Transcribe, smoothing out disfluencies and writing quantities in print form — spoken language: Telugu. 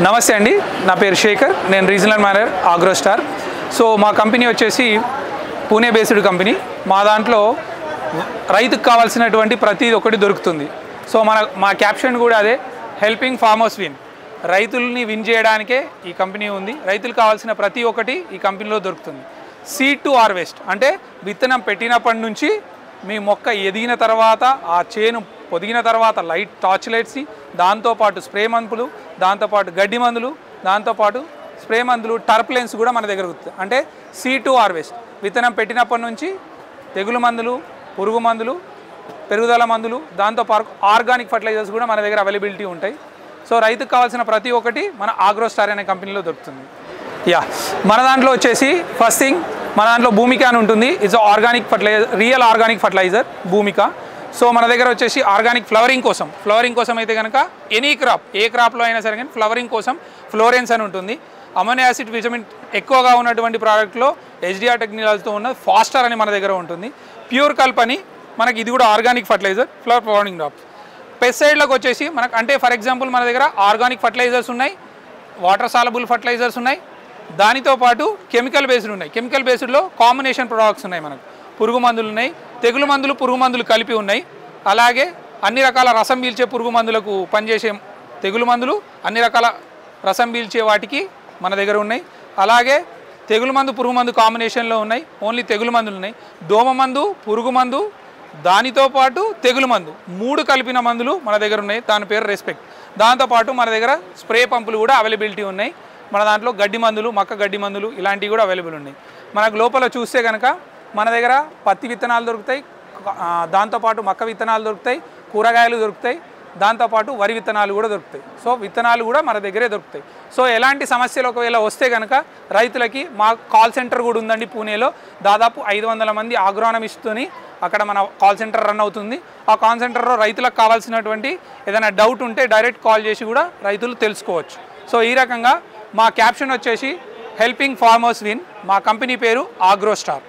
నమస్తే అండి, నా పేరు శేఖర్. నేను రీజనల్ మేనేజర్ ఆగ్రోస్టార్. సో మా కంపెనీ వచ్చేసి పూణే బేస్డ్ కంపెనీ. మా దాంట్లో రైతుకు కావాల్సినటువంటి ప్రతి ఒక్కటి దొరుకుతుంది. సో మా క్యాప్షన్ కూడా అదే, హెల్పింగ్ ఫార్మర్స్ విన్. రైతుల్ని విన్ చేయడానికే ఈ కంపెనీ ఉంది. రైతులకు కావాల్సిన ప్రతి ఒక్కటి ఈ కంపెనీలో దొరుకుతుంది. సీడ్ టు హార్వెస్ట్ అంటే విత్తనం పెట్టినప్పటి నుంచి మీ మొక్క ఎదిగిన తర్వాత, ఆ చేను పొదిగిన తర్వాత లైట్ టార్చ్ లైట్స్, దాంతోపాటు స్ప్రే మందులు, దాంతోపాటు గడ్డి మందులు, దాంతోపాటు స్ప్రే మందులు, టర్ప్లెన్స్ కూడా మన దగ్గర దొరుకుతాయి. అంటే సీడ్ టు హార్వెస్ట్, విత్తనం పెట్టినప్పటి నుంచి తెగులు మందులు, పురుగు మందులు, పెరుగుదల మందులు, దాంతోపాటు ఆర్గానిక్ ఫర్టిలైజర్స్ కూడా మన దగ్గర అవైలబిలిటీ ఉంటాయి. సో రైతుకు కావాల్సిన ప్రతి ఒక్కటి మన ఆగ్రోస్టార్ అనే కంపెనీలో దొరుకుతుంది. మన దాంట్లో వచ్చేసి ఫస్ట్ థింగ్, మన దాంట్లో భూమిక అని ఉంటుంది. It's organic fertilizer, real organic fertilizer Bhoomika. So మన దగ్గర వచ్చేసి ఆర్గానిక్ ఫ్లవరింగ్ కోసం అయితే కనుక ఎనీ క్రాప్, ఏ క్రాప్లో అయినా సరే కానీ ఫ్లవరింగ్ కోసం ఫ్లోరెన్స్ అని ఉంటుంది. అమోనియా యాసిడ్ విటమిన్ ఎక్కువగా ఉన్నటువంటి ప్రోడక్ట్లో హెచ్డిఆర్ టెక్నాలజీతో ఉన్న ఫాస్టర్ అని మన దగ్గర ఉంటుంది. ప్యూర్ కల్ప్ అని మనకి ఇది కూడా ఆర్గానిక్ ఫర్టిలైజర్, ఫ్లవరింగ్ డ్రాప్స్. పెస్టిసైడ్లకు వచ్చేసి మనకు అంటే ఫర్ ఎగ్జాంపుల్ మన దగ్గర ఆర్గానిక్ ఫర్టిలైజర్స్ ఉన్నాయి, వాటర్ సాలబుల్ ఫర్టిలైజర్స్ ఉన్నాయి, దానితో పాటు కెమికల్ బేస్డ్ ఉన్నాయి. కెమికల్ బేస్డ్లో కాంబినేషన్ ప్రొడక్ట్స్ ఉన్నాయి. మనకు పురుగు మందులు ఉన్నాయి, తెగులు మందులు, పురుగు మందులు కలిపి ఉన్నాయి. అలాగే అన్ని రకాల రసం పీల్చే పురుగు మందులకు పనిచేసే తెగులు మందులు, అన్ని రకాల రసం పీల్చే వాటికి మన దగ్గర ఉన్నాయి. అలాగే తెగులు మందు, పురుగు మందు కాంబినేషన్లో ఉన్నాయి. ఓన్లీ తెగులు మందులు ఉన్నాయి. దోమ మందు, పురుగు మందు, దానితో పాటు తెగులు మందు, 3 కలిపిన మందులు మన దగ్గర ఉన్నాయి. దాని పేరు రెస్పెక్ట్. దాంతోపాటు మన దగ్గర స్ప్రే పంపులు కూడా అవైలబిలిటీ ఉన్నాయి. మన దాంట్లో గడ్డి మందులు, మక్క గడ్డి మందులు ఇలాంటివి కూడా అవైలబుల్ ఉన్నాయి. మనకు లోపల చూస్తే కనుక మన దగ్గర పత్తి విత్తనాలు దొరుకుతాయి, దాంతోపాటు మక్క విత్తనాలు దొరుకుతాయి, కూరగాయలు దొరుకుతాయి, దాంతోపాటు వరి విత్తనాలు కూడా దొరుకుతాయి. సో విత్తనాలు కూడా మన దగ్గరే దొరుకుతాయి. సో ఎలాంటి సమస్యలు ఒకవేళ వస్తే కనుక రైతులకి మా కాల్ సెంటర్ కూడా ఉందండి పూణేలో. దాదాపు 500 మంది అగ్రోనమిస్ట్తోని అక్కడ మన కాల్ సెంటర్ రన్ అవుతుంది. ఆ కాల్ సెంటర్లో రైతులకు కావాల్సినటువంటి ఏదైనా డౌట్ ఉంటే డైరెక్ట్ కాల్ చేసి కూడా రైతులు తెలుసుకోవచ్చు. సో ఈ రకంగా మా క్యాప్షన్ వచ్చేసి హెల్పింగ్ ఫార్మర్స్ విన్. మా కంపెనీ పేరు ఆగ్రోస్టార్.